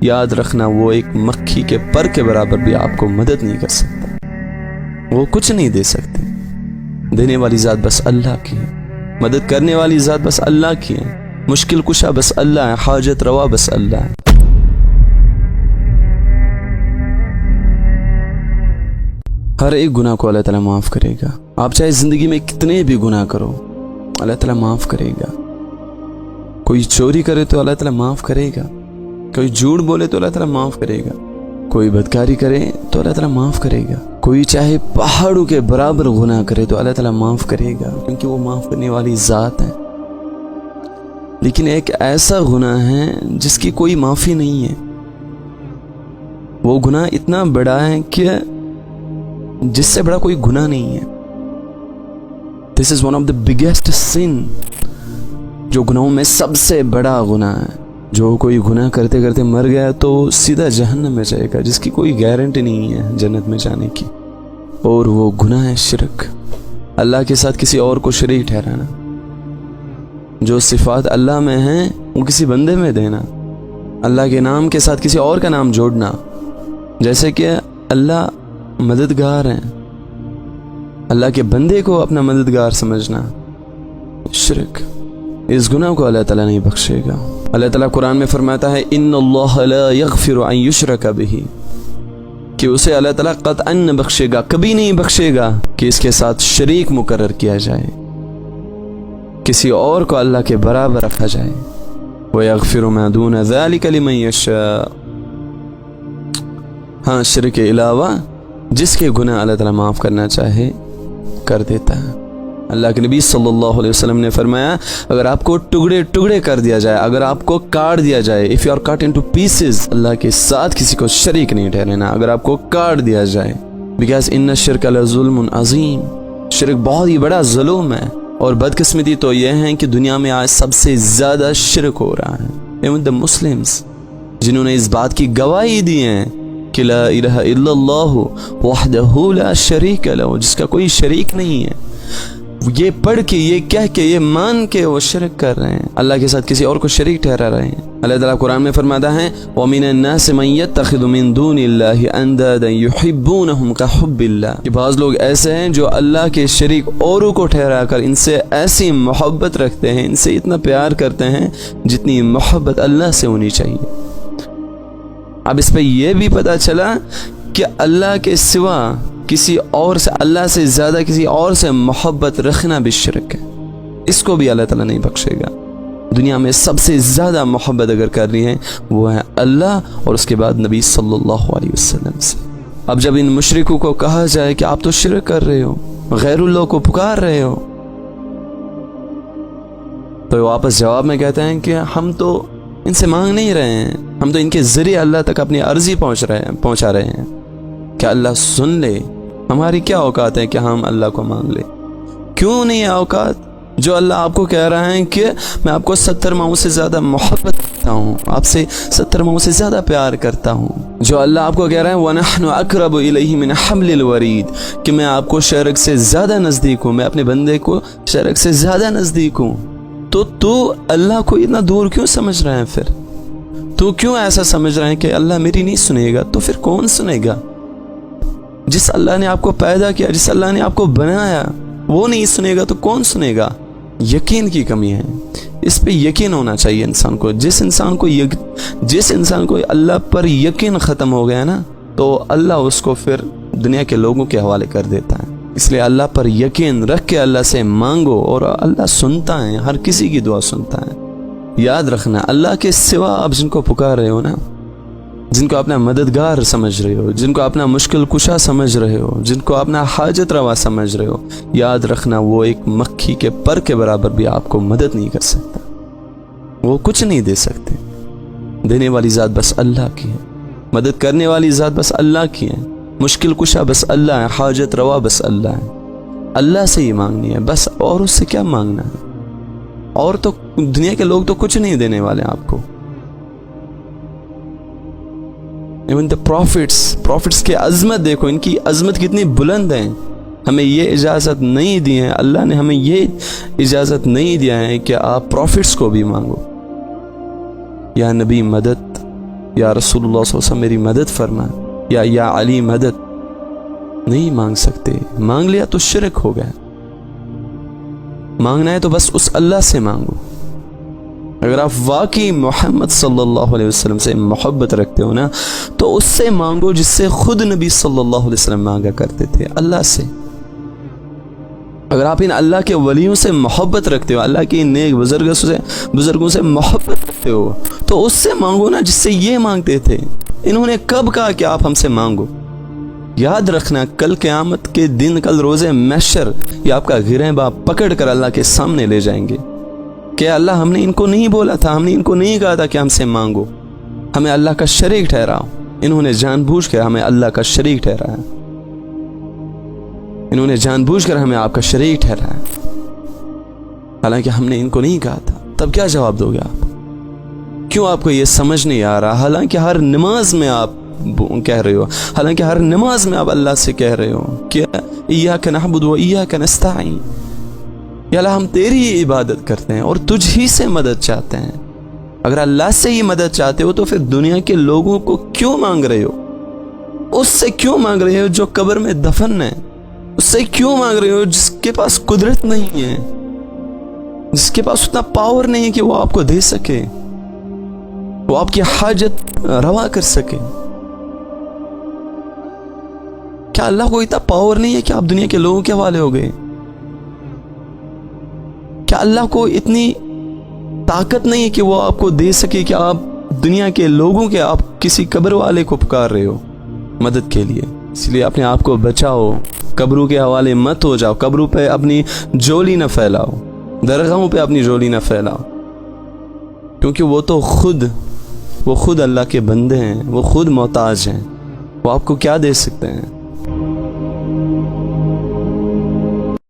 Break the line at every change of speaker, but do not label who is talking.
یاد رکھنا وہ ایک مکھی کے پر کے برابر بھی آپ کو مدد نہیں کر سکتا، وہ کچھ نہیں دے سکتے۔ دینے والی ذات بس اللہ کی ہے، مدد کرنے والی ذات بس اللہ کی ہے، مشکل کشا بس اللہ ہے، حاجت روا بس اللہ ہے۔ ہر ایک گناہ کو اللہ تعالیٰ معاف کرے گا، آپ چاہے زندگی میں کتنے بھی گناہ کرو اللہ تعالیٰ معاف کرے گا۔ کوئی چوری کرے تو اللہ تعالیٰ معاف کرے گا، کوئی جھوٹ بولے تو اللہ تعالیٰ معاف کرے گا، کوئی بدکاری کرے تو اللہ تعالیٰ معاف کرے گا، کوئی چاہے پہاڑوں کے برابر گناہ کرے تو اللہ تعالیٰ معاف کرے گا، کیونکہ وہ معاف کرنے والی ذات ہے۔ لیکن ایک ایسا گناہ ہے جس کی کوئی معافی نہیں ہے، وہ گناہ اتنا بڑا ہے کہ جس سے بڑا کوئی گناہ نہیں ہے۔ This is one of the biggest sin، جو گناہوں میں سب سے بڑا گناہ ہے۔ جو کوئی گناہ کرتے کرتے مر گیا تو سیدھا جہنم میں جائے گا، جس کی کوئی گارنٹی نہیں ہے جنت میں جانے کی، اور وہ گناہ ہے شرک، اللہ کے ساتھ کسی اور کو شریک ٹھہرانا۔ جو صفات اللہ میں ہیں وہ کسی بندے میں دینا، اللہ کے نام کے ساتھ کسی اور کا نام جوڑنا، جیسے کہ اللہ مددگار ہیں، اللہ کے بندے کو اپنا مددگار سمجھنا، شرک، اس گناہ کو اللہ تعالیٰ نہیں بخشے گا۔ اللہ تعالیٰ قرآن میں فرماتا ہے ان اللہ لا یغفر ان یشرک بہ، کہ اسے اللہ تعالیٰ قطعاً نہ بخشے گا، کبھی نہیں بخشے گا کہ اس کے ساتھ شریک مقرر کیا جائے، کسی اور کو اللہ کے برابر رکھا جائے۔ وَيَغْفِرُ مَا دُونَ ذَلِكَ لِمَن يَشَاءُ، ہاں شرک کے علاوہ جس کے گناہ اللہ تعالیٰ معاف کرنا چاہے کر دیتا ہے۔ اللہ کے نبی صلی اللہ علیہ وسلم نے فرمایا اگر آپ کو ٹکڑے ٹکڑے کر دیا جائے، اگر آپ کو کاٹ دیا جائے، if you are cut into pieces، اللہ کے ساتھ کسی کو شریک نہیں ٹھہرانا، اگر آپ کو کاٹ دیا جائے، because ان الشرک لظلم عظیم، شرک بہت ہی بڑا ظلم ہے، اور بدقسمتی تو یہ ہے کہ دنیا میں آج سب سے زیادہ شرک ہو رہا ہے۔ even the Muslims جنہوں نے اس بات کی گواہی دی ہے کہ لا الہ الا اللہ وحدہ لا شریک لہ، جس کا کوئی شریک نہیں ہے، یہ پڑھ کے، یہ کہہ کے، یہ مان کے وہ شرک کر رہے ہیں، اللہ کے ساتھ کسی اور کو شریک ٹھہرا رہے ہیں۔ اللہ تعالیٰ قرآن میں فرماتا ہے وَمِنَ النَّاسِ مَن يَتَّخِذُ مِن دُونِ اللَّهِ أَندَادًا يُحِبُّونَهُمْ كَحُبِّ اللَّهِ، کہ بعض لوگ ایسے ہیں جو اللہ کے شریک اوروں کو ٹھہرا کر ان سے ایسی محبت رکھتے ہیں، ان سے اتنا پیار کرتے ہیں جتنی محبت اللہ سے ہونی چاہیے۔ اب اس پہ یہ بھی پتہ چلا کہ اللہ کے سوا کسی اور سے، اللہ سے زیادہ کسی اور سے محبت رکھنا بھی شرک ہے، اس کو بھی اللہ تعالیٰ نہیں بخشے گا۔ دنیا میں سب سے زیادہ محبت اگر کر رہی ہے وہ ہے اللہ اور اس کے بعد نبی صلی اللہ علیہ وسلم سے۔ اب جب ان مشرکوں کو کہا جائے کہ آپ تو شرک کر رہے ہو، غیر اللہ کو پکار رہے ہو، تو واپس جواب میں کہتے ہیں کہ ہم تو ان سے مانگ نہیں رہے ہیں، ہم تو ان کے ذریعے اللہ تک اپنی عرضی پہنچا رہے ہیں، کیا اللہ سن لے؟ ہماری کیا اوقات ہے کہ ہم اللہ کو مانگ لیں؟ کیوں نہیں ہے اوقات؟ جو اللہ آپ کو کہہ رہا ہے کہ میں آپ کو 70 ماؤں سے زیادہ محبت کرتا ہوں، آپ سے 70 ماؤں سے زیادہ پیار کرتا ہوں، جو اللہ آپ کو کہہ رہا ہے وَنَحْنُ أَقْرَبُ إِلَيْهِ مِنْ حَبْلِ الْوَرِيدِ، کہ میں آپ کو شرک سے زیادہ نزدیک ہوں، میں اپنے بندے کو شرک سے زیادہ نزدیک ہوں، تو اللہ کو اتنا دور کیوں سمجھ رہا ہے؟ پھر تو کیوں ایسا سمجھ رہا ہے کہ اللہ میری نہیں سنے گا؟ تو پھر کون سنے گا؟ جس اللہ نے آپ کو پیدا کیا، جس اللہ نے آپ کو بنایا، وہ نہیں سنے گا تو کون سنے گا؟ یقین کی کمی ہے، اس پہ یقین ہونا چاہیے انسان کو۔ جس انسان کو اللہ پر یقین ختم ہو گیا نا، تو اللہ اس کو پھر دنیا کے لوگوں کے حوالے کر دیتا ہے۔ اس لیے اللہ پر یقین رکھ کے اللہ سے مانگو، اور اللہ سنتا ہے، ہر کسی کی دعا سنتا ہے۔ یاد رکھنا اللہ کے سوا آپ جن کو پکار رہے ہو نا، جن کو اپنا مددگار سمجھ رہے ہو، جن کو اپنا مشکل کشا سمجھ رہے ہو، جن کو اپنا حاجت روا سمجھ رہے ہو، یاد رکھنا وہ ایک مکھی کے پر کے برابر بھی آپ کو مدد نہیں کر سکتا، وہ کچھ نہیں دے سکتے۔ دینے والی ذات بس اللہ کی ہے، مدد کرنے والی ذات بس اللہ کی ہے، مشکل کشا بس اللہ ہے، حاجت روا بس اللہ ہے۔ اللہ سے ہی مانگنی ہے بس، اور اس سے کیا مانگنا ہے؟ اور تو دنیا کے لوگ تو کچھ نہیں دینے والے آپ کو۔ ایون the prophets کی عظمت دیکھو، ان کی عظمت کتنی بلند ہے۔ ہمیں یہ اجازت نہیں دی ہے، اللہ نے ہمیں یہ اجازت نہیں دیا ہے کہ آپ پروفٹس کو بھی مانگو، یا نبی مدد، یا رسول اللہ صلی اللہ علیہ وسلم میری مدد فرما، یا علی مدد، نہیں مانگ سکتے۔ مانگ لیا تو شرک ہو گیا۔ مانگنا ہے تو بس اس اللہ سے مانگو۔ اگر آپ واقعی محمد صلی اللہ علیہ وسلم سے محبت رکھتے ہو نا، تو اس سے مانگو جس سے خود نبی صلی اللہ علیہ وسلم مانگا کرتے تھے، اللہ سے۔ اگر آپ ان اللہ کے ولیوں سے محبت رکھتے ہو، اللہ کے نیک بزرگوں سے محبت رکھتے ہو، تو اس سے مانگو نا جس سے یہ مانگتے تھے۔ انہوں نے کب کہا کہ آپ ہم سے مانگو؟ یاد رکھنا کل قیامت کے دن، کل روز محشر، یہ آپ کا گریباں آپ پکڑ کر اللہ کے سامنے لے جائیں گے کہ اللہ ہم نے ان کو نہیں بولا تھا، ہم نے ان کو نہیں کہا تھا کہ ہم سے مانگو، ہمیں اللہ کا شریک ٹھہراؤ۔ انہوں نے جان بوجھ کر ہمیں اللہ کا شریک ٹھہرایا، انہوں نے جان بوجھ کر ہمیں آپ کا شریک ٹھہرایا، حالانکہ ہم نے ان کو نہیں کہا تھا۔ تب کیا جواب دو گے آپ؟ کیوں آپ کو یہ سمجھ نہیں آ رہا؟ حالانکہ ہر نماز میں آپ کہہ رہے ہو، حالانکہ ہر نماز میں آپ اللہ سے کہہ رہے ہو کہ ایاک نعبد و ایاک نستعین، یا اللہ ہم تیری ہی عبادت کرتے ہیں اور تجھ ہی سے مدد چاہتے ہیں۔ اگر اللہ سے ہی مدد چاہتے ہو تو پھر دنیا کے لوگوں کو کیوں مانگ رہے ہو؟ اس سے کیوں مانگ رہے ہو جو قبر میں دفن ہے؟ اس سے کیوں مانگ رہے ہو جس کے پاس قدرت نہیں ہے، جس کے پاس اتنا پاور نہیں ہے کہ وہ آپ کو دے سکے، وہ آپ کی حاجت روا کر سکے؟ کیا اللہ کو اتنا پاور نہیں ہے کہ آپ دنیا کے لوگوں کے حوالے ہو گئے؟ کیا اللہ کو اتنی طاقت نہیں ہے کہ وہ آپ کو دے سکے کہ آپ دنیا کے لوگوں کے، آپ کسی قبر والے کو پکار رہے ہو مدد کے لیے؟ اس لیے اپنے آپ کو بچاؤ، قبروں کے حوالے مت ہو جاؤ، قبروں پہ اپنی جولی نہ پھیلاؤ، درگاہوں پہ اپنی جولی نہ پھیلاؤ، کیونکہ وہ خود اللہ کے بندے ہیں، وہ خود محتاج ہیں، وہ آپ کو کیا دے سکتے ہیں؟